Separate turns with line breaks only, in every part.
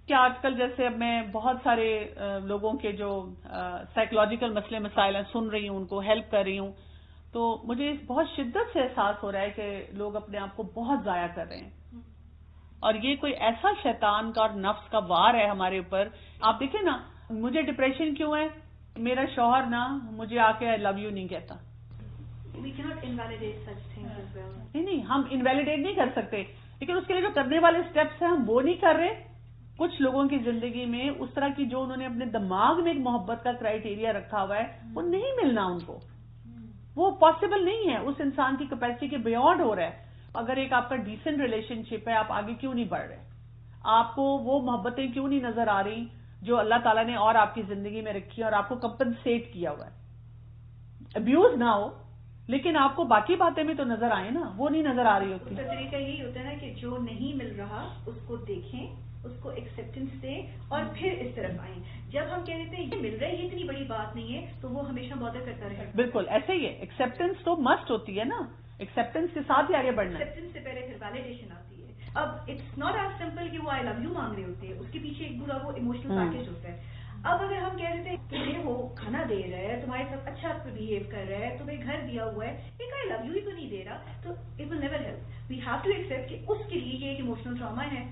کہ آج کل جیسے اب میں بہت سارے لوگوں کے جو سائیکولوجیکل مسئلے مسائل ہیں سن رہی ہوں، ان کو ہیلپ کر رہی ہوں، تو مجھے بہت شدت سے احساس ہو رہا ہے کہ لوگ اپنے آپ کو بہت ضائع کر رہے ہیں، اور یہ کوئی ایسا شیطان کا اور نفس کا وار ہے ہمارے اوپر. آپ دیکھیں نا، مجھے ڈپریشن کیوں ہے؟ میرا شوہر نا مجھے آ کے آئی لو یو نہیں کہتا. نہیں، ہم انویلیڈیٹ نہیں کر سکتے، لیکن اس کے لیے جو کرنے والے اسٹیپس ہیں ہم وہ نہیں کر رہے. کچھ لوگوں کی زندگی میں اس طرح کی جو انہوں نے اپنے دماغ میں ایک محبت کا کرائیٹیریا رکھا ہوا ہے وہ نہیں ملنا ان کو، وہ پاسبل نہیں ہے، اس انسان کی کیپیسٹی کے بیونڈ ہو رہا ہے. اگر ایک آپ کا ڈیسنٹ ریلیشن شپ ہے، آپ آگے کیوں نہیں بڑھ رہے؟ آپ کو وہ محبتیں کیوں نہیں نظر آ رہی جو اللہ تعالیٰ نے اور آپ کی زندگی میں رکھی اور آپ کو کمپنسیٹ کیا ہوا ہے؟ ابیوز نہ ہو لیکن آپ کو باقی باتیں بھی تو نظر آئیں نا، وہ نہیں نظر آ رہی ہوتی.
اس کا طریقہ یہی ہوتا ہے نا کہ جو نہیں مل رہا اس کو دیکھیں، اس کو ایکسیپٹنس دیں اور پھر اس طرف آئیں. جب ہم کہہ دیتے ہیں یہ مل رہا ہے، یہ اتنی بڑی بات نہیں ہے، تو وہ ہمیشہ بادر کرتا رہے.
بالکل ایسے ہی ہے، ایکسیپٹنس تو مسٹ ہوتی ہے نا، ایکسیپٹنس کے ساتھ ہی آگے بڑھنا ہے.
ایکسیپٹنس سے پہلے پھر ویلیڈیشن آتی ہے. اب اٹس ناٹ ایز سمپل کہ وہ آئی لو یو مانگ رہے ہوتے ہیں، اس کے پیچھے ایک پورا وہ ایموشنل پیکج ہوتا ہے. اب اگر ہم کہہ دیتے ہیں کہ یہ وہ کھانا دے رہا ہے، تمہارے ساتھ اچھا بہیو کر رہا ہے، تمہیں گھر دیا ہوا ہے، ایک آئی لو یو ہی تو نہیں دے رہا، تو it will never help. We have to accept کہ اس کے لیے یہ ایک ایموشنل ٹراما ہے،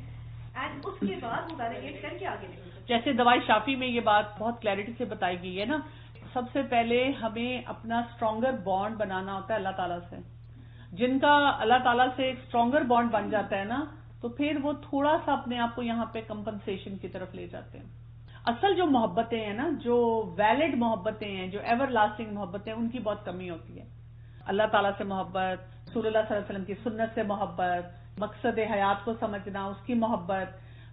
اینڈ اس کے بعد وہ ویلیڈیٹ کر کے آگے نکل.
جیسے دوائی شافی میں یہ بات بہت کلیئرٹی سے بتائی گئی ہے نا، سب سے پہلے ہمیں اپنا اسٹرانگر بانڈ بنانا ہوتا ہے اللہ تعالیٰ سے. جن کا اللہ تعالیٰ سے ایک اسٹرانگر بانڈ بن جاتا ہے نا، تو پھر وہ تھوڑا سا اپنے آپ کو یہاں پہ کمپنسیشن کی طرف لے جاتے ہیں. اصل جو محبتیں ہیں نا، جو ویلڈ محبتیں ہیں، جو ایور لاسٹنگ محبتیں ہیں، ان کی بہت کمی ہوتی ہے. اللہ تعالیٰ سے محبت، رسول اللہ صلی اللہ علیہ وسلم کی سنت سے محبت، مقصد حیات کو سمجھنا، اس کی محبت.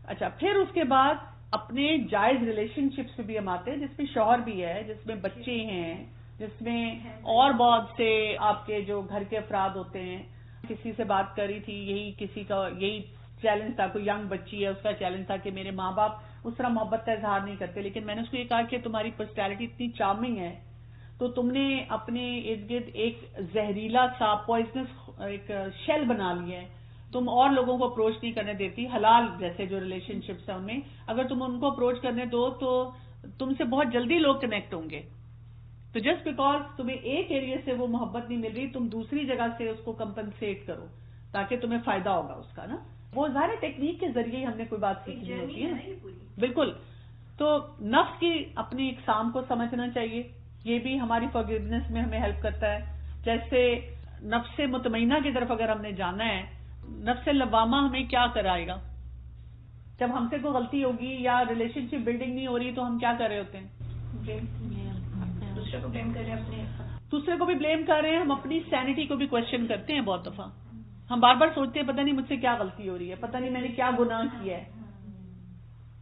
اچھا، پھر اس کے بعد اپنے جائز ریلیشن شپس پہ بھی ہم آتے ہیں، جس میں شوہر بھی ہے، جس میں بچے ہیں، جس میں اور بہت سے آپ کے جو گھر کے افراد ہوتے ہیں. کسی سے بات کری تھی، کسی کا یہی چیلنج تھا، کوئی ینگ بچی ہے، اس کا چیلنج تھا کہ میرے ماں باپ اس طرح محبت کا اظہار نہیں کرتے، لیکن میں نے اس کو یہ کہا کہ تمہاری پرسنالٹی اتنی چارمنگ ہے، تو تم نے اپنے ارد گرد ایک زہریلا سا پوائزنس ایک شیل بنا لیا ہے. تم اور لوگوں کو اپروچ نہیں کرنے دیتی، حلال جیسے جو ریلیشن شپس ہیں ان میں اگر تم ان کو اپروچ کرنے دو تو تم سے بہت جلدی لوگ کنیکٹ ہوں گے. تو جسٹ بیکاز تمہیں ایک ایریا سے وہ محبت نہیں مل رہی، تم دوسری جگہ سے اس کو کمپنسیٹ کرو تاکہ تمہیں فائدہ ہوگا اس کا نا. وہ ظاہر ٹیکنیک کے ذریعے ہی ہم نے کوئی بات سیکھنی ہوتی ہے. بالکل. تو نفس کی اپنی اقسام کو سمجھنا چاہیے، یہ بھی ہماری فارگیونیس میں ہمیں ہیلپ کرتا ہے. جیسے نفس مطمئنہ کی طرف اگر ہم نے جانا ہے، نفس لوامہ ہمیں کیا کرائے گا؟ جب ہم سے کوئی غلطی ہوگی یا ریلیشن شپ بلڈنگ نہیں ہو رہی تو ہم کیا کر رہے ہوتے ہیں؟
دوسرے کو بلیم کر رہے ہیں،
دوسرے کو بھی بلیم کر رہے ہیں. ہم اپنی سینٹی کو بھی کوشچن کرتے ہیں. بہت دفعہ ہم بار بار سوچتے ہیں پتہ نہیں مجھ سے کیا غلطی ہو رہی ہے، پتہ نہیں میں نے کیا گناہ کیا ہے،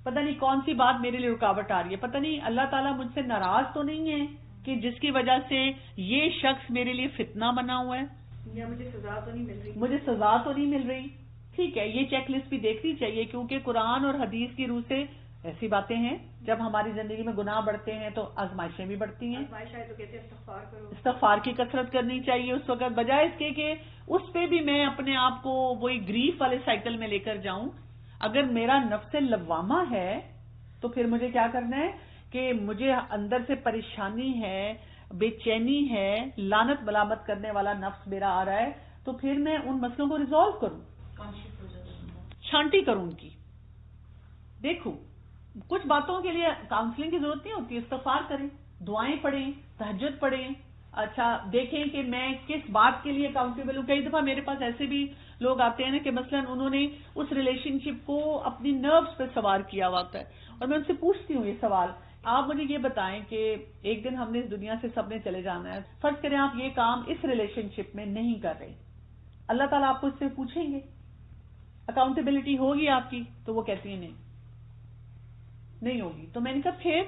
پتہ نہیں کون سی بات میرے لیے رکاوٹ آ رہی ہے، پتہ نہیں اللہ تعالیٰ مجھ سے ناراض تو نہیں ہے کہ جس کی وجہ سے یہ شخص میرے لیے فتنہ بنا ہوا ہے،
یا مجھے سزا تو نہیں مل رہی.
مجھے سزا تو نہیں مل رہی. ٹھیک ہے، یہ چیک لسٹ بھی دیکھنی چاہیے، کیونکہ قرآن اور حدیث کی روح سے ایسی باتیں ہیں جب ہماری زندگی میں گناہ بڑھتے ہیں تو آزمائشیں بھی بڑھتی ہیں.
تو کہتے ہیں استغفار کرو،
استغفار کی کثرت کرنی چاہیے اس وقت، بجائے اس کے کہ اس پہ بھی میں اپنے آپ کو وہی گریف والے سائیکل میں لے کر جاؤں. اگر میرا نفس لوامہ ہے تو پھر مجھے کیا کرنا ہے کہ مجھے اندر سے پریشانی ہے، بے چینی ہے، لعنت ملامت کرنے والا نفس میرا آ رہا ہے، تو پھر میں ان مسئلوں کو ریزالو کروں، چھانٹی کروں ان کی. دیکھوں کچھ باتوں کے لیے کاؤنسلنگ کی ضرورت نہیں ہوتی، استغفار کریں، دعائیں پڑھیں، تہجد پڑھیں. اچھا دیکھیں کہ میں کس بات کے لیے اکاؤنٹیبل ہوں. کئی دفعہ میرے پاس ایسے بھی لوگ آتے ہیں نا کہ مثلا انہوں نے اس ریلیشن شپ کو اپنی نروس پہ سوار کیا ہوا ہوتا ہے، اور میں ان سے پوچھتی ہوں یہ سوال، آپ مجھے یہ بتائیں کہ ایک دن ہم نے اس دنیا سے سب نے چلے جانا ہے، فرض کریں آپ یہ کام اس ریلیشن شپ میں نہیں کر رہے، اللہ تعالیٰ آپ کو اس سے پوچھیں گے، اکاؤنٹیبلٹی ہوگی آپ کی؟ تو وہ کہتی ہیں نہیں ہوگی. تو میں نے کہا پھر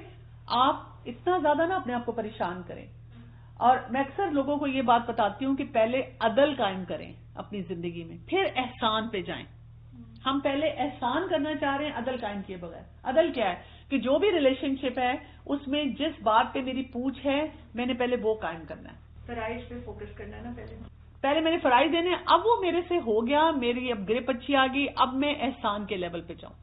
آپ اتنا زیادہ نہ اپنے آپ کو پریشان کریں. اور میں اکثر لوگوں کو یہ بات بتاتی ہوں کہ پہلے عدل قائم کریں اپنی زندگی میں، پھر احسان پہ جائیں. ہم پہلے احسان کرنا چاہ رہے ہیں عدل قائم کیے بغیر. عدل کیا ہے کہ جو بھی ریلیشن شپ ہے اس میں جس بات پہ میری پوچھ ہے میں نے پہلے وہ قائم کرنا ہے،
فرائض پہ فوکس کرنا ہے نا.
پہلے میں نے فرائض دینے، اب وہ میرے سے ہو گیا، میری اب گرپ اچھی آ گئی، اب میں احسان کے لیول پہ جاؤں.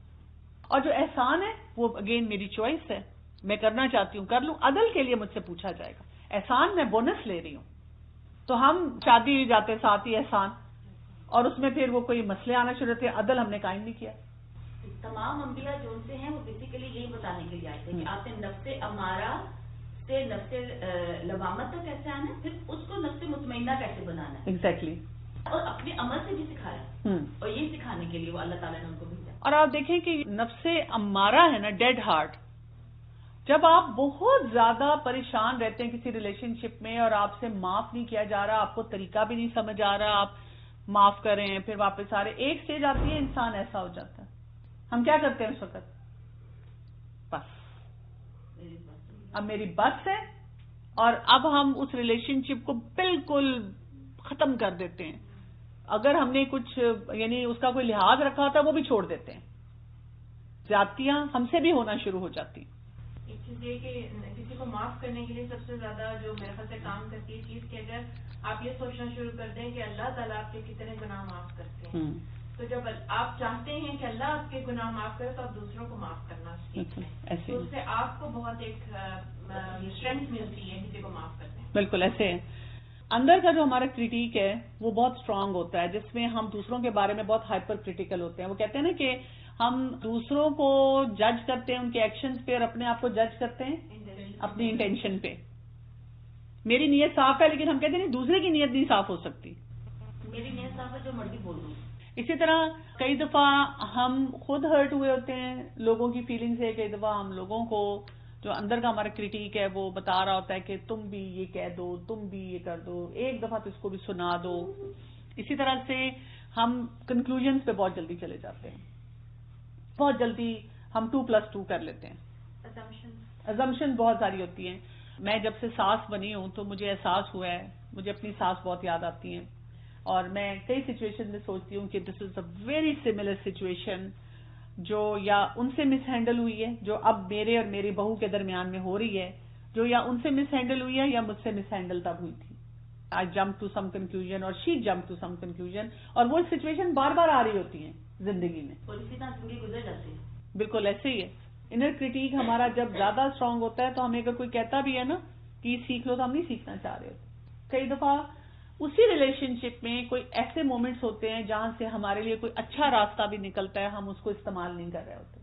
اور جو احسان ہے وہ اگین میری چوائس ہے، میں کرنا چاہتی ہوں کر لوں. عدل کے لیے مجھ سے پوچھا جائے گا، احسان میں بونس لے رہی ہوں. تو ہم شادی جاتے ساتھ ہی احسان، اور اس میں پھر وہ کوئی مسئلے آنا شروع ہوتے ہیں. عدل ہم نے قائم نہیں کیا.
تمام انبیاء جو سے ہیں وہ بیسیکلی یہی بتانے کے لیے آئے تھے کہ آپ نے نفس امارہ سے نفس لوامت تک کیسے آنا ہے، پھر اس کو نفس مطمئنہ کیسے بنانا ہے.
ایگزیکٹلی.
اور اپنے عمل سے بھی سکھایا، اور یہ سکھانے کے لیے وہ اللہ تعالیٰ نے ان کو بھیجا.
اور آپ دیکھیں کہ نفس امارہ ہے نا، ڈیڈ ہارٹ، جب آپ بہت زیادہ پریشان رہتے ہیں کسی ریلیشن شپ میں اور آپ سے معاف نہیں کیا جا رہا، آپ کو طریقہ بھی نہیں سمجھ آ رہا، آپ معاف کریں پھر واپس آ رہے، ایک اسٹیج آتی ہے انسان ایسا ہو جاتا ہے. ہم کیا کرتے ہیں اس وقت؟ بس اب میری بس ہے، اور اب ہم اس ریلیشن شپ کو بالکل ختم کر دیتے ہیں. اگر ہم نے کچھ یعنی اس کا کوئی لحاظ رکھا ہوتا ہے وہ بھی چھوڑ دیتے ہیں. زیادتیاں ہم سے بھی ہونا شروع ہو جاتی ہیں.
ایک چیز یہ کہ کسی کو معاف کرنے کے لیے سب سے زیادہ جو میرے خیال سے کام کرتی ہے چیز کہ اگر آپ یہ سوچنا شروع کر دیں کہ اللہ تعالیٰ آپ کے کتنے گناہ معاف کرتے ہیں، تو جب آپ چاہتے ہیں کہ اللہ آپ کے گناہ معاف کرے تو آپ دوسروں کو معاف کرنا سیکھیں. تو اس سے آپ کو بہت ایک اسٹرینتھ ملتی ہے کسی کو معاف کرنے.
بالکل ایسے ہے. اندر کا جو ہمارا کرٹیک ہے وہ بہت اسٹرانگ ہوتا ہے، جس میں ہم دوسروں کے بارے میں بہت ہائپر کرٹیکل ہوتے ہیں. وہ کہتے ہیں نا کہ ہم دوسروں کو جج کرتے ہیں ان کے ایکشنز پہ اور اپنے آپ کو جج کرتے ہیں اپنی انٹینشن پہ. میری نیت صاف ہے لیکن ہم کہتے ہیں نہیں دوسرے کی نیت نہیں صاف ہو سکتی.
میری نیت صاف ہے جو مرضی بول دوں.
اسی طرح کئی دفعہ ہم خود ہرٹ ہوئے ہوتے ہیں لوگوں کی فیلنگ سے، کئی دفعہ ہم لوگوں کو جو اندر کا ہمارا کرٹیک ہے وہ بتا رہا ہوتا ہے کہ تم بھی یہ کہہ دو، تم بھی یہ کر دو، ایک دفعہ تو اس کو بھی سنا دو. اسی طرح سے ہم کنکلوژنز پہ بہت جلدی چلے جاتے ہیں، بہت جلدی ہم 2+2 کر لیتے ہیں. ازمپشن بہت ساری ہوتی ہیں. میں جب سے ساس بنی ہوں تو مجھے احساس ہوا ہے، مجھے اپنی ساس بہت یاد آتی ہیں، اور میں کئی سچویشن میں سوچتی ہوں کہ دس از اے ویری سملر سچویشن جو یا ان سے مس ہینڈل ہوئی ہے، جو اب میرے اور میری بہو کے درمیان میں ہو رہی ہے، جو یا ان سے مس ہینڈل ہوئی ہے یا مجھ سے مس ہینڈل تب ہوئی تھی. I jump to some conclusion اور شی جمپ ٹو سم کنکلوژن، اور وہ سچویشن بار بار آ رہی ہوتی ہیں زندگی میں،
اور اسی طرح زندگی گزر جاتی ہے.
بالکل ایسے ہی ہے. انر کرٹیک ہمارا جب زیادہ اسٹرانگ ہوتا ہے تو ہمیں اگر کوئی کہتا بھی ہے نا کہ یہ سیکھ لو تو ہم نہیں سیکھنا چاہ رہے ہوتے. کئی دفعہ اسی ریلیشن شپ میں کوئی ایسے مومنٹس ہوتے ہیں جہاں سے ہمارے لیے کوئی اچھا راستہ بھی نکلتا ہے، ہم اس کو استعمال نہیں کر رہے ہوتے.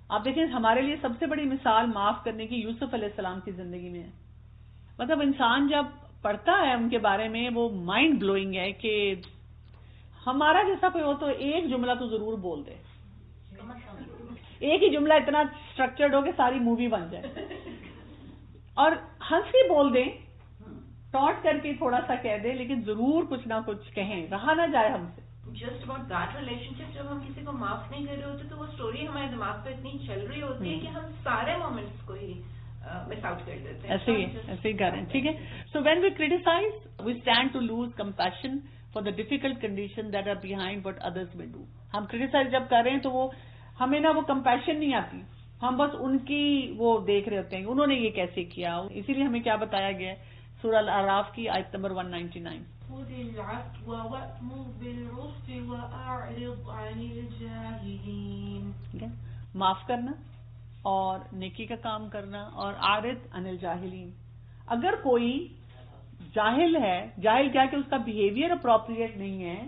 آپ دیکھیں ہمارے لیے سب سے بڑی مثال معاف کرنے کی یوسف علیہ السلام کی زندگی میں ہے. مطلب انسان جب پڑھتا ہے ان کے بارے میں وہ مائنڈ بلوئنگ ہے کہ ہمارا جیسا کوئی ہو تو ایک جملہ تو ضرور بول دے، ایک ہی جملہ اتنا اسٹرکچرڈ ہو کہ ساری مووی بن جائے، اور ہنس کے بول دیں، ٹاٹ کر کے تھوڑا سا کہہ دیں، لیکن ضرور کچھ نہ کچھ کہیں، رہا نہ جائے ہم سے.
جسٹ اباؤٹ دیٹ ریلیشن شپ جب ہم کسی کو معاف نہیں کر رہے ہوتے تو وہ اسٹوری ہمارے دماغ پہ اتنی چل رہی ہوتی ہے کہ ہم سارے مومنٹس کو ہی مس آؤٹ کر دیتے ہیں.
ایسے ہی کر رہے ہیں. ٹھیک ہے. So when we criticise we stand to lose compassion for the difficult condition that are behind what others will do. ہم کریٹیسائز جب کر رہے ہیں تو وہ ہمیں نا وہ کمپیشن نہیں آتی، ہم بس ان کی وہ دیکھ رہے ہوتے ہیں انہوں نے یہ کیسے کیا. اسی لیے ہمیں کیا بتایا گیا ہے سورہ الاعراف کی آیت نمبر 199،
خذ العفو وأمر بالعرف وأعرض عن الجاهلين.
معاف کرنا اور نیکی کا کام کرنا، اور اعرض عن الجاہلین. اگر کوئی جاہل ہے، جاہل کیا کہ اس کا بیہیویئر اپروپریٹ نہیں ہے،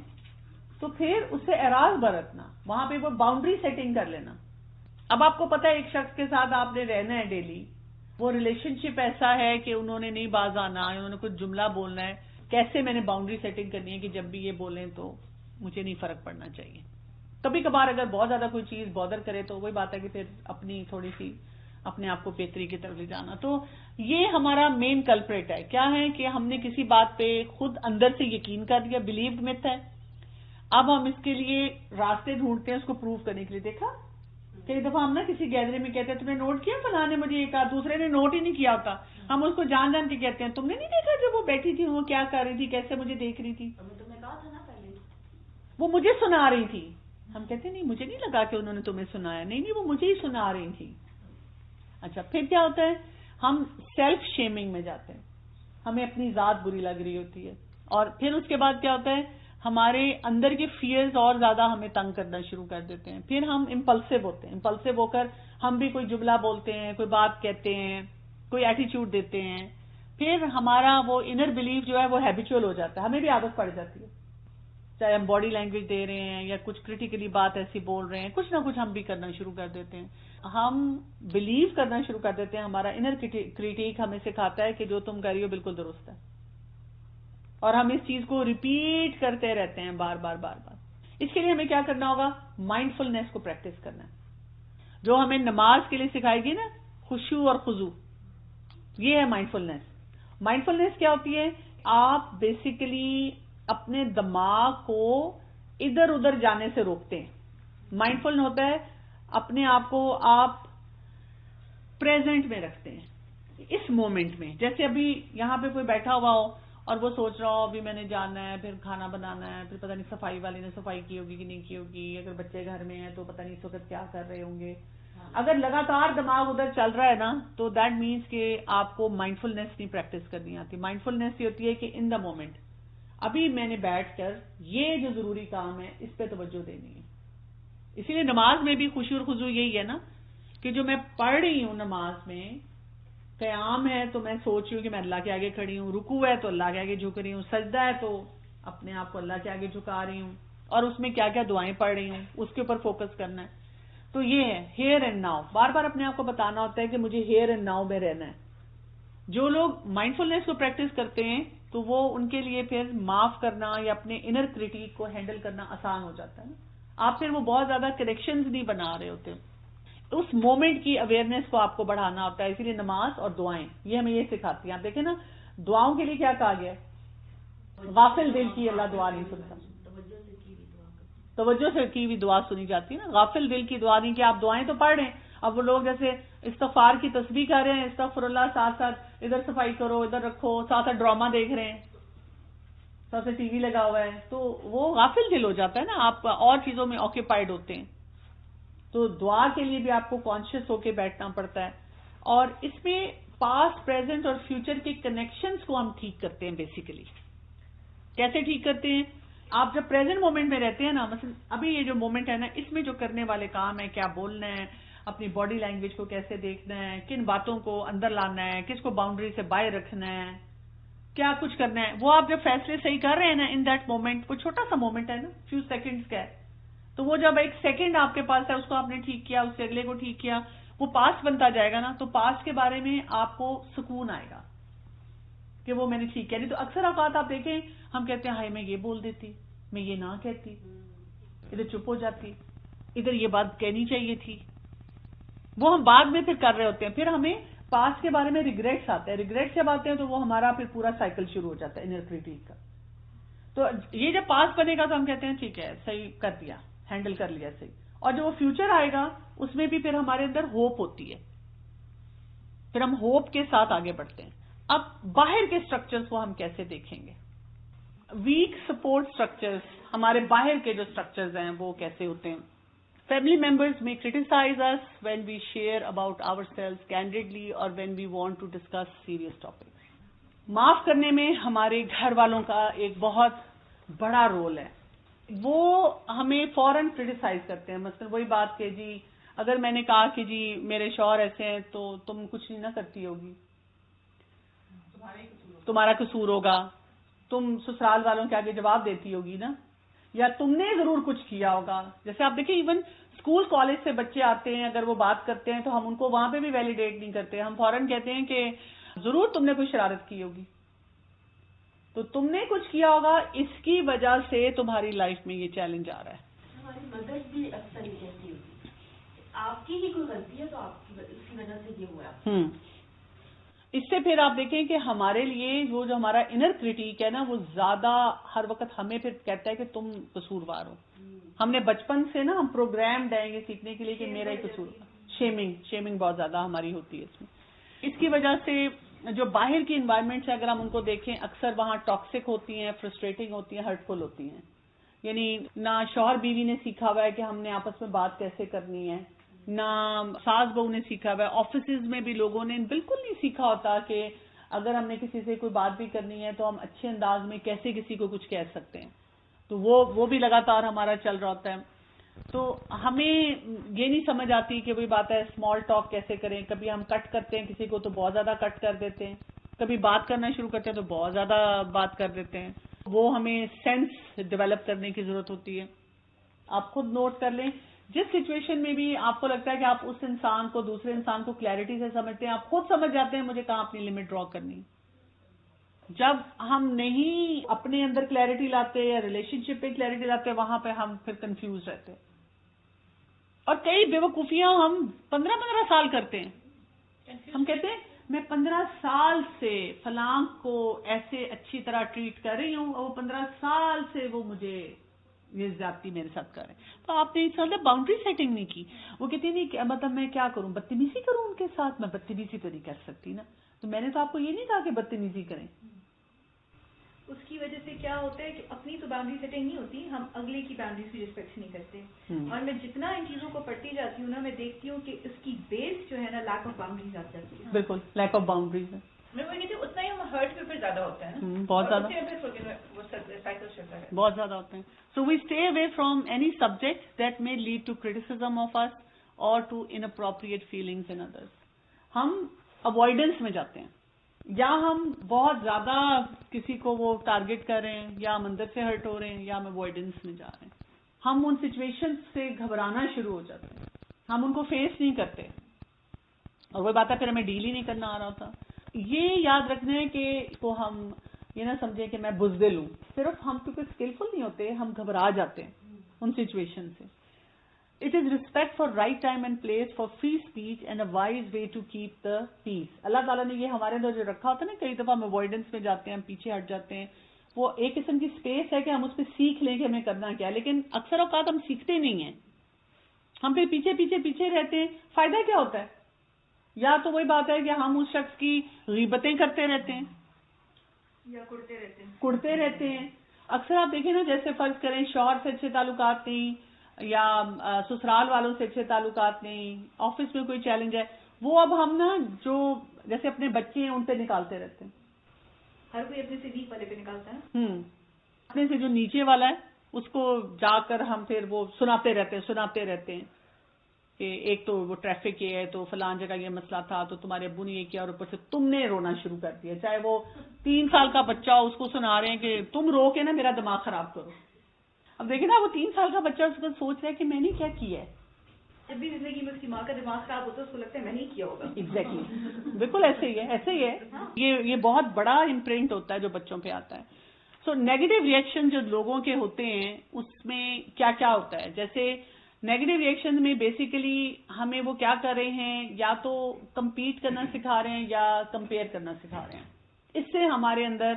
تو پھر اس سے اعراض برتنا، وہاں پہ وہ باؤنڈری سیٹنگ کر لینا. اب آپ کو پتا ہے ایک شخص کے ساتھ آپ نے رہنا ہے ڈیلی، وہ ریلیشن شپ ایسا ہے کہ انہوں نے نہیں باز آنا، انہوں نے کچھ جملہ بولنا ہے، کیسے میں نے باؤنڈری سیٹنگ کرنی ہے کہ جب بھی یہ بولیں تو مجھے نہیں فرق پڑنا چاہیے. کبھی کبھار اگر بہت زیادہ کوئی چیز بادر کرے تو وہی بات ہے کہ پھر اپنی تھوڑی سی اپنے آپ کو بہتری کی طرف لے جانا. تو یہ ہمارا مین کلپریٹ ہے. کیا ہے کہ ہم نے کسی بات پہ خود اندر سے یقین کر دیا، بلیوڈ مت ہے. اب ہم اس کے لیے راستے ڈھونڈتے ہیں اس کو پروف کرنے کے لیے. دیکھا کئی دفعہ ہم نا کسی گیدرنگ میں کہتے ہیں تم نے نوٹ کیا فلاں نے مجھے یہ کہا، دوسرے نے نوٹ ہی نہیں کیا ہوتا، ہم اس کو جان جان کے کہتے ہیں تم نے نہیں دیکھا جب وہ بیٹھی تھی وہ کیا کر رہی تھی، کیسے مجھے دیکھ رہی تھی،
تمہیں کہا تھا نا پہلے
وہ مجھے سنا رہی تھی. ہم کہتے ہیں نہیں مجھے نہیں لگا کہ انہوں نے تمہیں سنایا، نہیں وہ مجھے ہی سنا رہی تھی. اچھا پھر کیا ہوتا ہے، ہم سیلف شیمنگ میں جاتے ہیں، ہمیں اپنی ذات بری لگ رہی ہوتی ہے، اور پھر اس کے بعد کیا ہوتا ہے ہمارے اندر کے فیئرز اور زیادہ ہمیں تنگ کرنا شروع کر دیتے ہیں. پھر ہم امپلسو ہوتے ہیں. امپلسو ہو کر ہم بھی کوئی جملہ بولتے ہیں, کوئی بات کہتے ہیں, کوئی ایٹیچیوڈ دیتے ہیں. پھر ہمارا وہ انر بلیف جو ہے وہ ہیبیچول ہو جاتا ہے, ہمیں بھی عادت پڑ جاتی ہے. چاہے ہم باڈی لینگویج دے رہے ہیں یا کچھ کریٹیکلی بات ایسی بول رہے ہیں, کچھ نہ کچھ ہم بھی کرنا شروع کر دیتے ہیں. ہم بلیو کرنا شروع کر دیتے ہیں. ہمارا انر کریٹیک ہمیں سکھاتا ہے کہ جو تم کر رہی ہو بالکل درست ہے, اور ہم اس چیز کو ریپیٹ کرتے رہتے ہیں بار بار بار بار. اس کے لیے ہمیں کیا کرنا ہوگا؟ مائنڈ فلنس کو پریکٹس کرنا ہے, جو ہمیں نماز کے لیے سکھائے گی نا, خشوع اور خضوع. یہ ہے مائنڈ فلنس. مائنڈ فلنس کیا ہوتی ہے؟ آپ بیسیکلی اپنے دماغ کو ادھر ادھر جانے سے روکتے ہیں. مائنڈ فل ہوتا ہے اپنے آپ کو آپ پریزنٹ میں رکھتے ہیں, اس مومنٹ میں. جیسے ابھی یہاں پہ کوئی بیٹھا ہوا ہو اور وہ سوچ رہا ہو ابھی میں نے جانا ہے, پھر کھانا بنانا ہے, پھر پتہ نہیں صفائی والی نے صفائی کی ہوگی کہ نہیں کی ہوگی, اگر بچے گھر میں ہیں تو پتہ نہیں اس وقت کیا کر رہے ہوں گے. اگر لگاتار دماغ ادھر چل رہا ہے نا, تو دیٹ مینس کہ آپ کو مائنڈ فلنس نہیں پریکٹس کرنی آتی. مائنڈ فلنس یہ ہوتی ہے کہ ان دا مومنٹ, ابھی میں نے بیٹھ کر یہ جو ضروری کام ہے اس پہ توجہ دینی ہے. اسی لیے نماز میں بھی خشوع اور خضوع یہی ہے نا, کہ جو میں پڑھ رہی ہوں نماز میں, قیام ہے تو میں سوچ رہی ہوں کہ میں اللہ کے آگے کھڑی ہوں, رکوع ہے تو اللہ کے آگے جھک رہی ہوں, سجدہ ہے تو اپنے آپ کو اللہ کے آگے جھکا رہی ہوں, اور اس میں کیا کیا دعائیں پڑھ رہی ہوں اس کے اوپر فوکس کرنا ہے. تو یہ ہے ہیئر اینڈ ناؤ. بار بار اپنے آپ کو بتانا ہوتا ہے کہ مجھے ہیئر اینڈ ناؤ میں رہنا ہے. جو لوگ مائنڈ فلنس کو پریکٹس کرتے ہیں تو وہ ان کے لیے پھر معاف کرنا یا اپنے انر کریٹیک کو ہینڈل کرنا آسان ہو جاتا ہے نا. آپ پھر وہ بہت زیادہ کریکشنز نہیں بنا رہے ہوتے, اس مومنٹ کی اویئرنیس کو آپ کو بڑھانا ہوتا ہے. اسی لیے نماز اور دعائیں یہ ہمیں یہ سکھاتی ہیں. آپ دیکھیں نا, دعاؤں کے لیے کیا کہا گیا ہے؟ غافل دل کی اللہ دعا نہیں سنتا. توجہ سے کی ہوئی دعا سنی جاتی ہے نا, غافل دل کی دعا نہیں. کہ آپ دعائیں تو پڑھ رہے ہیں, اب وہ لوگ جیسے استغفار کی تسبیح کر رہے ہیں, استغفر اللہ, ساتھ ساتھ ادھر صفائی کرو, ادھر رکھو, ساتھ ساتھ ڈرامہ دیکھ رہے ہیں, ساتھ ساتھ ٹی وی لگا ہوا ہے, تو وہ غافل دل ہو جاتا ہے نا. آپ اور چیزوں میں آکوپائڈ ہوتے ہیں. تو دعا کے لیے بھی آپ کو کانشیس ہو کے بیٹھنا پڑتا ہے. اور اس میں پاسٹ, پریزنٹ اور فیوچر کے کنیکشنز کو ہم ٹھیک کرتے ہیں. بیسیکلی کیسے ٹھیک کرتے ہیں؟ آپ جب پریزنٹ مومنٹ میں رہتے ہیں نا, مثلا ابھی یہ جو مومنٹ ہے نا, اس میں جو کرنے والے کام ہے, کیا بولنا ہے, اپنی باڈی لینگویج کو کیسے دیکھنا ہے, کن باتوں کو اندر لانا ہے, کس کو باؤنڈری سے باہر رکھنا ہے, کیا کچھ کرنا ہے, وہ آپ جب فیصلے صحیح کر رہے ہیں نا ان دیٹ مومنٹ, وہ چھوٹا سا مومنٹ ہے نا, فیو سیکنڈز کا ہے, تو وہ جب ایک سیکنڈ آپ کے پاس ہے, اس کو آپ نے ٹھیک کیا, اس سے اگلے کو ٹھیک کیا, وہ پاسٹ بنتا جائے گا نا. تو پاسٹ کے بارے میں آپ کو سکون آئے گا کہ وہ میں نے ٹھیک کیا. نہیں تو اکثر اوقات آپ دیکھیں ہم کہتے ہیں ہائے میں یہ بول دیتی, میں یہ نہ کہتی, ادھر چپ ہو جاتی, ادھر یہ بات کہنی چاہیے تھی. وہ ہم بعد میں پھر کر رہے ہوتے ہیں. پھر ہمیں پاسٹ کے بارے میں ریگریٹس آتے ہیں. ریگریٹس جب آتے ہیں تو وہ ہمارا پھر پورا سائیکل شروع ہو جاتا ہے انر کریٹیک کا. تو یہ جب پاسٹ بنے گا تو ہم کہتے ہیں ٹھیک ہے, صحیح کر دیا, ہینڈل کر لیا صحیح. اور جو وہ فیوچر آئے گا اس میں بھی پھر ہمارے اندر ہوپ ہوتی ہے, پھر ہم ہوپ کے ساتھ آگے بڑھتے ہیں. اب باہر کے سٹرکچرز کو ہم کیسے دیکھیں گے؟ ویک سپورٹ سٹرکچرز, ہمارے باہر کے جو سٹرکچرز ہیں وہ کیسے ہوتے ہیں؟ Family members may criticize us when we share about ourselves candidly or when we want to discuss serious topics. معاف کرنے میں ہمارے گھر والوں کا ایک بہت بڑا رول ہے. وہ ہمیں فوراً کرٹیسائز کرتے ہیں. مثلا وہی بات کہ جی اگر میں نے کہا کہ جی میرے شوہر ایسے ہیں تو تم کچھ نہیں نہ کرتی ہوگی, تمہارا قصور ہوگا, تم سسرال والوں کے آگے جواب دیتی ہوگی نا, یا تم نے ضرور کچھ کیا ہوگا. جیسے آپ دیکھیں ایون اسکول کالج سے بچے آتے ہیں, اگر وہ بات کرتے ہیں تو ہم ان کو وہاں پہ بھی ویلیڈیٹ نہیں کرتے. ہم فوراً کہتے ہیں کہ ضرور تم نے کوئی شرارت کی ہوگی, تو تم نے کچھ کیا ہوگا, اس کی وجہ سے تمہاری لائف میں یہ چیلنج آ رہا ہے.
ہماری مدد بھی اکثر یہ کہتی ہوتی ہے آپ کی ہی کوئی غلطی ہے تو آپ کی اس کی وجہ سے یہ ہوا.
اس سے پھر آپ دیکھیں کہ ہمارے لیے وہ جو ہمارا انر کریٹیک ہے نا, وہ زیادہ ہر وقت ہمیں پھر کہتا ہے کہ تم قصوروار ہو. ہم نے بچپن سے نا ہم پروگرامڈ ہیں یہ سیکھنے کے لیے کہ میرا ہی قصور. شیمنگ بہت زیادہ ہماری ہوتی ہے اس میں. اس کی وجہ سے جو باہر کی انوائرمنٹ ہے اگر ہم ان کو دیکھیں, اکثر وہاں ٹاکسک ہوتی ہیں, فرسٹریٹنگ ہوتی ہیں, ہرٹفل ہوتی ہیں. یعنی نہ شوہر بیوی نے سیکھا ہوا ہے کہ ہم نے آپس میں بات کیسے کرنی ہے, نہ ساس بہو نے سیکھا ہوا ہے. آفیسز میں بھی لوگوں نے بالکل نہیں سیکھا ہوتا کہ اگر ہم نے کسی سے کوئی بات بھی کرنی ہے تو ہم اچھے انداز میں کیسے کسی کو کچھ کہہ سکتے ہیں. تو وہ بھی لگاتار ہمارا چل رہا ہوتا ہے. تو ہمیں یہ نہیں سمجھ آتی کہ وہی بات ہے اسمال ٹاک کیسے کریں. کبھی ہم کٹ کرتے ہیں کسی کو تو بہت زیادہ کٹ کر دیتے ہیں, کبھی بات کرنا شروع کرتے ہیں تو بہت زیادہ بات کر دیتے ہیں. وہ ہمیں سینس ڈیولپ کرنے کی ضرورت ہوتی ہے. آپ خود نوٹ کر لیں, جس سچویشن میں بھی آپ کو لگتا ہے کہ آپ اس انسان کو, دوسرے انسان کو کلیئرٹی سے سمجھتے ہیں, آپ خود سمجھ جاتے ہیں مجھے کہاں اپنی لمٹ ڈرا کرنی. جب ہم نہیں اپنے اندر کلیئرٹی لاتے یا ریلیشن شپ پہ کلیئرٹی لاتے, وہاں پہ ہم پھر کنفیوز رہتے ہیں. اور کئی بیوقوفیاں ہم 15 سال کرتے ہیں. ہم کہتے ہیں میں 15 سال سے فلاں کو ایسے اچھی طرح ٹریٹ کر رہی ہوں, اور وہ 15 سال سے وہ مجھے یہ زیادتی میرے ساتھ کر رہے ہیں. تو آپ نے اس طرح باؤنڈری سیٹنگ نہیں کی. وہ کہتی نہیں مطلب میں کیا کروں, بدتمیزی کروں ان کے ساتھ. میں بدتمیزی تو نہیں کر سکتی نا. تو میں نے تو آپ کو یہ نہیں کہا کہ بدتمیزی کریں.
اس کی وجہ سے کیا ہوتا ہے کہ اپنی تو باؤنڈری سیٹنگ نہیں ہوتی, ہم اگلے کی باؤنڈریز کی ریسپیکٹ نہیں کرتے. اور میں جتنا ان چیزوں کو پڑھتی جاتی ہوں نا, میں دیکھتی ہوں کہ اس کی بیس جو ہے نا لیک آف باؤنڈریز آ جاتی ہے.
بالکل لیک آف باؤنڈریز ہے.
میں وہ کہتی ہوں اتنا ہی ہم ہرٹ پہ زیادہ ہوتا ہے,
بہت زیادہ,
سائیکل چلتا ہے,
بہت زیادہ ہوتے ہیں. So we stay away from any subject that may lead to criticism of us or to اناپروپریٹ feelings ان ادرس. ہم اوائڈنس میں جاتے ہیں, یا ہم بہت زیادہ کسی کو وہ ٹارگٹ کر رہے ہیں, یا ہم اندر سے ہرٹ ہو رہے ہیں, یا ہم اوائڈنس میں جا رہے ہیں. ہم ان سچویشن سے گھبرانا شروع ہو جاتے ہیں, ہم ان کو فیس نہیں کرتے, اور وہ بات ہے پھر ہمیں ڈیل ہی نہیں کرنا آ رہا تھا. یہ یاد رکھنا ہے کہ کو ہم یہ نہ سمجھیں کہ میں بزدل ہوں. صرف ہم کیونکہ اسکلفل نہیں ہوتے, ہم گھبرا جاتے ہیں ان سچویشن سے. It is respect for right time and place, for free speech and a wise way to keep the peace. اللہ تعالیٰ نے یہ ہمارے اندر جو رکھا ہوتا ہے نا, کئی دفعہ ہم اوائڈنس میں جاتے ہیں, ہم پیچھے ہٹ جاتے ہیں. وہ ایک قسم کی اسپیس ہے کہ ہم اس پہ سیکھ لیں کہ ہمیں کرنا کیا, لیکن اکثر اوقات ہم سیکھتے نہیں ہیں. ہم پھر پیچھے پیچھے پیچھے رہتے ہیں. فائدہ کیا ہوتا ہے؟ یا تو وہی بات ہے کہ ہم اس شخص کی غیبتیں کرتے رہتے ہیں
یا
کڑتے رہتے ہیں. اکثر آپ دیکھیں نا, جیسے فرض کریں شوہر سے اچھے تعلقات نہیں, یا سسرال والوں سے اچھے تعلقات نہیں, آفس میں کوئی چیلنج ہے, وہ اب ہم نا جو جیسے اپنے بچے ہیں ان پہ نکالتے رہتے ہیں.
ہر کوئی اپنے سے ویک والے پہ نکالتا ہے.
اپنے سے جو نیچے والا ہے اس کو جا کر ہم پھر وہ سناتے رہتے ہیں کہ ایک تو وہ ٹریفک یہ ہے, تو فلاں جگہ یہ مسئلہ تھا, تو تمہارے ابو نے یہ کیا, اور اوپر سے تم نے رونا شروع کر دیا. چاہے وہ 3 سال کا بچہ ہو, اس کو سنا رہے ہیں کہ تم رو کے نا میرا دماغ خراب کرو. اب دیکھیں نا, وہ 3 سال کا بچہ اس کو سوچ رہا ہے کہ میں نے کیا کیا ہے.
جب بھی زندگی میں اس کی ماں کا دماغ خراب ہوتا ہے, اس کو لگتا ہے میں نہیں کیا ہوگا.
ایگزیکٹلی, بالکل ایسے ہی ہے. یہ بہت بڑا امپرنٹ ہوتا ہے جو بچوں پہ آتا ہے. سو نیگیٹو ریئیکشن جو لوگوں کے ہوتے ہیں اس میں کیا کیا ہوتا ہے. جیسے نیگیٹو ریئیکشن میں بیسیکلی ہمیں وہ کیا کر رہے ہیں, یا تو کمپیٹ کرنا سکھا رہے ہیں یا کمپیئر کرنا سکھا رہے ہیں. اس سے ہمارے اندر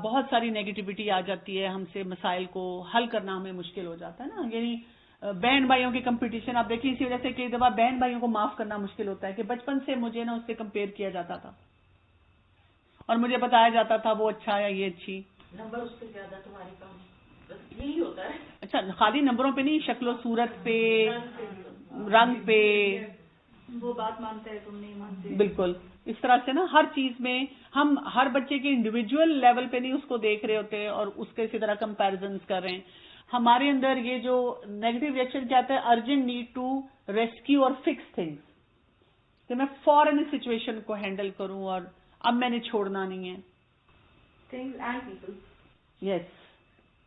بہت ساری نیگیٹیوٹی آ جاتی ہے, ہم سے مسائل کو حل کرنا ہمیں مشکل ہو جاتا ہے نا. یعنی بہن بھائیوں کی کمپٹیشن آپ دیکھیں, اسی وجہ سے کئی دفعہ بہن بھائیوں کو معاف کرنا مشکل ہوتا ہے کہ بچپن سے مجھے نا اس سے کمپیئر کیا جاتا تھا اور مجھے بتایا جاتا تھا وہ اچھا ہے یہ اچھی,
نمبر اس پہ زیادہ تمہارے کام, بس یہی ہوتا ہے.
اچھا خالی نمبروں پہ نہیں, شکل و صورت پہ, رنگ پہ,
وہ بات مانتا ہے تم نہیں مانتے.
بالکل اس طرح سے نا ہر چیز میں ہم ہر بچے کے انڈیویجول لیول پہ نہیں اس کو دیکھ رہے ہوتے اور اس کے اسی طرح کمپیریزنز کر رہے ہیں. ہمارے اندر یہ جو نیگیٹو ریئیکشن کیا آتا ہے, ارجنٹ نیڈ ٹو ریسکیو اور فکس تھنگس, کہ میں فوراً اس سچویشن کو ہینڈل کروں اور اب میں نے چھوڑنا نہیں ہے.
Things and people.
Yes,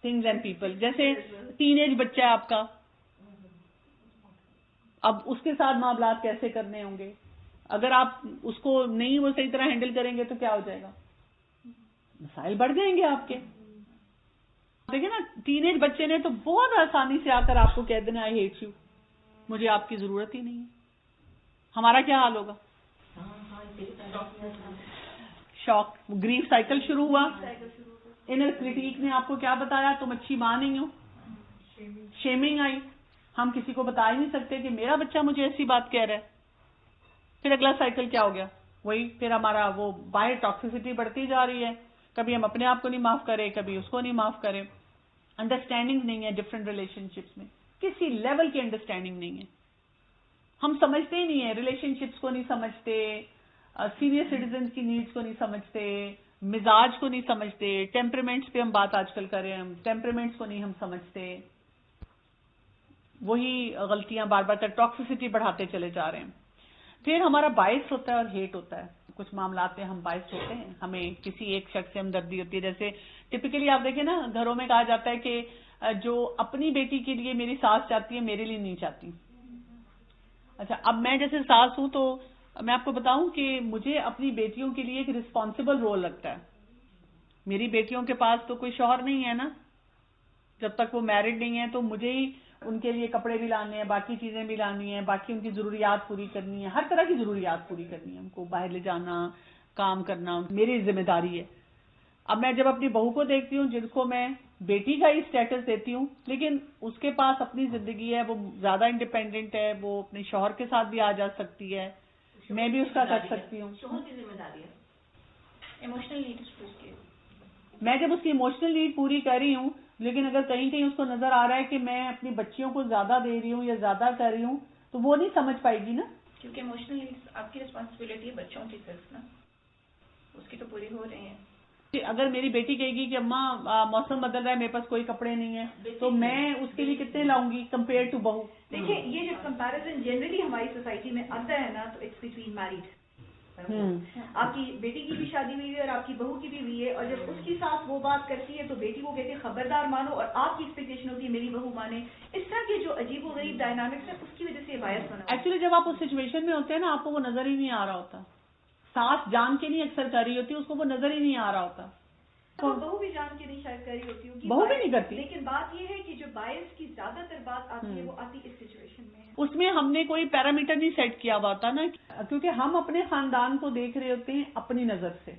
things and people. جیسے ٹین ایج بچہ ہے آپ کا, اب اس کے ساتھ معاملات کیسے کرنے ہوں گے. اگر آپ اس کو نہیں وہ صحیح طرح ہینڈل کریں گے تو کیا ہو جائے گا, مسائل بڑھ جائیں گے آپ کے. دیکھیں نا, ٹین ایج بچے نے تو بہت آسانی سے آ کر آپ کو کہہ دینا آئی ہیٹ یو, مجھے آپ کی ضرورت ہی نہیں ہے. ہمارا کیا حال ہوگا؟ شوق, گریف سائیکل شروع ہوا. انر کرٹیک نے آپ کو کیا بتایا, تم اچھی ماں نہیں ہو. شیمنگ آئی, ہم کسی کو بتا ہی نہیں سکتے کہ میرا بچہ مجھے ایسی بات کہہ رہا ہے. پھر اگلا سائیکل کیا ہو گیا, وہی پھر ہمارا وہ باہر ٹاکسیسٹی بڑھتی جا رہی ہے. کبھی ہم اپنے آپ کو نہیں معاف کرے, کبھی اس کو نہیں معاف کرے. انڈرسٹینڈنگ نہیں ہے ڈفرینٹ ریلیشن شپس میں, کسی لیول کی انڈرسٹینڈنگ نہیں ہے. ہم سمجھتے ہی نہیں ہیں, ریلیشن شپس کو نہیں سمجھتے, سینئر سٹیزنز کی نیڈس کو نہیں سمجھتے, مزاج کو نہیں سمجھتے. ٹیمپرمنٹس پہ ہم بات آج کل کر رہے ہیں, ہم ٹیمپرمنٹس کو نہیں ہم سمجھتے, وہی غلطیاں بار بار کر ٹاکسیسٹی بڑھاتے چلے جا رہے ہیں. پھر ہمارا باعث ہوتا ہے اور ہیٹ ہوتا ہے. کچھ معاملات میں ہم باعث ہوتے ہیں, ہمیں کسی ایک شخص سے ہمدردی ہوتی ہے. جیسے ٹپیکلی آپ دیکھیں نا, گھروں میں کہا جاتا ہے کہ جو اپنی بیٹی کے لیے میری ساس چاہتی ہے میرے لیے نہیں چاہتی. اچھا, اب میں جیسے ساس ہوں تو میں آپ کو بتاؤں کہ مجھے اپنی بیٹیوں کے لیے ایک رسپانسبل رول لگتا ہے. میری بیٹیوں کے پاس تو کوئی شوہر نہیں ہے نا, جب تک وہ میرڈ نہیں ہے, تو مجھے ہی ان کے لیے کپڑے بھی لانے ہیں, باقی چیزیں بھی لانی ہیں, باقی ان کی ضروریات پوری کرنی ہے, ہر طرح کی ضروریات پوری کرنی ہے, ان کو باہر لے جانا, کام کرنا میری ذمہ داری ہے. اب میں جب اپنی بہو کو دیکھتی ہوں, جن کو میں بیٹی کا ہی اسٹیٹس دیتی ہوں, لیکن اس کے پاس اپنی زندگی ہے, وہ زیادہ انڈیپینڈنٹ ہے, وہ اپنے شوہر کے ساتھ بھی آ جا سکتی ہے, میں بھی اس کا کر سکتی ہوں.
شوہر کی ذمہ داری ہے,
ایموشنل نیڈس پوری.
میں جب اس کی ایموشنل نیڈ پوری کر رہی ہوں, لیکن اگر کہیں کہیں اس کو نظر آ رہا ہے کہ میں اپنی بچیوں کو زیادہ دے رہی ہوں یا زیادہ کر رہی ہوں, تو وہ نہیں سمجھ پائے گی نا,
کیونکہ ایموشنل نیڈس آپ کی ریسپانسبلٹی ہے بچوں کی صرف نا, اس کی تو پوری ہو رہی ہیں.
اگر میری بیٹی کہے گی کہ اماں موسم بدل رہا ہے, میرے پاس کوئی کپڑے نہیں ہیں, تو میں اس کے لیے کتنے لاؤں گی کمپیئر ٹو بہو.
دیکھیں, یہ جو کمپیریزن جنرلی ہماری سوسائٹی میں آتا ہے نا, تو اٹس بٹوین میریڈ. آپ کی بیٹی کی بھی شادی ہوئی ہے اور آپ کی بہو کی بھی ہوئی ہے, اور جب اس کی ساتھ وہ بات کرتی ہے تو بیٹی کو کہتی ہے خبردار مانو, اور آپ کی ایکسپیکٹیشن ہوتی ہے میری بہو مانے. اس طرح کے جو عجیب و غریب ڈائنامکس ہے, اس کی وجہ سے یہ باعث بنا.
ایکچولی جب آپ اس سچویشن میں ہوتے ہیں نا, آپ کو وہ نظر ہی نہیں آ رہا ہوتا. ساس جان کے نہیں اکثر کر رہی ہوتی, اس کو وہ نظر ہی نہیں آ رہا ہوتا.
بہو بھی جان کے نہیں شاید کر رہی ہوتی ہوگی,
بہو بھی نہیں کرتی,
لیکن بات یہ ہے کہ جو باعث کی زیادہ تر بات آتی ہے وہ آتی اس سچویشن میں.
اس میں ہم نے کوئی پیرامیٹر نہیں سیٹ کیا ہوا ہوتا نا, کیونکہ ہم اپنے خاندان کو دیکھ رہے ہوتے ہیں اپنی نظر سے.